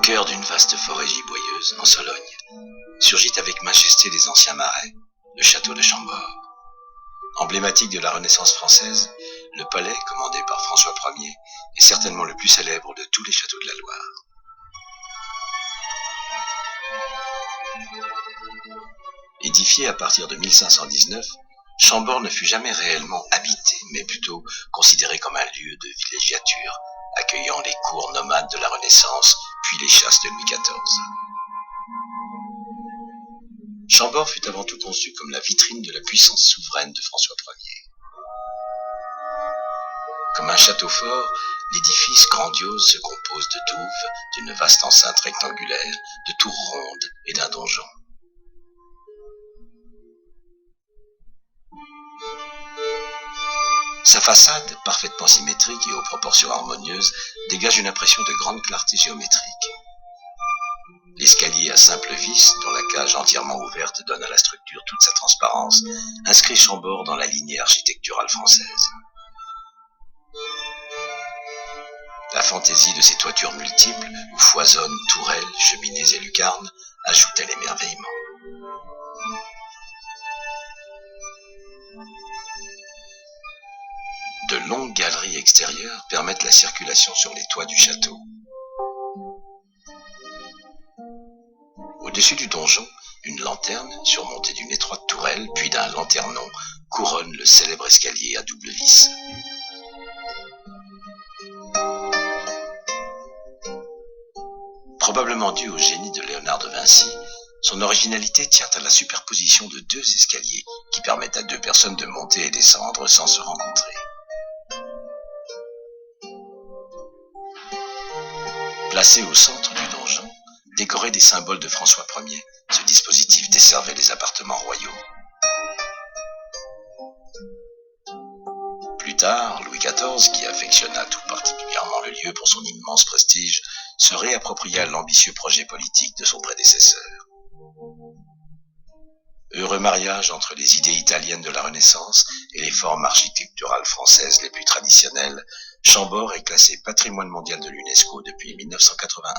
cœur d'une vaste forêt giboyeuse, en Sologne, surgit avec majesté des anciens marais, le château de Chambord. Emblématique de la Renaissance française, le palais, commandé par François Ier, est certainement le plus célèbre de tous les châteaux de la Loire. Édifié à partir de 1519, Chambord ne fut jamais réellement habité, mais plutôt considéré comme un lieu de villégiature, accueillant les cours nomades de la Renaissance, puis les chasses de Louis XIV. Chambord fut avant tout conçu comme la vitrine de la puissance souveraine de François Ier. Comme un château fort, l'édifice grandiose se compose de douves, d'une vaste enceinte rectangulaire, de tours rondes et d'un donjon. Sa façade, parfaitement symétrique et aux proportions harmonieuses, dégage une impression de grande clarté géométrique. L'escalier à simple vis, dont la cage entièrement ouverte donne à la structure toute sa transparence, inscrit Chambord dans la lignée architecturale française. La fantaisie de ses toitures multiples, où foisonnent tourelles, cheminées et lucarnes, ajoutait l'émerveillement. De longues galeries extérieures permettent la circulation sur les toits du château. Au-dessus du donjon, une lanterne, surmontée d'une étroite tourelle, puis d'un lanternon, couronne le célèbre escalier à double vis. Probablement due au génie de Léonard de Vinci, son originalité tient à la superposition de deux escaliers qui permettent à deux personnes de monter et descendre sans se rencontrer. Placé au centre du donjon, décoré des symboles de François Ier, ce dispositif desservait les appartements royaux. Plus tard, Louis XIV, qui affectionna tout particulièrement le lieu pour son immense prestige, se réappropria l'ambitieux projet politique de son prédécesseur. Heureux mariage entre les idées italiennes de la Renaissance et les formes architecturales françaises les plus traditionnelles, Chambord est classé patrimoine mondial de l'UNESCO depuis 1981.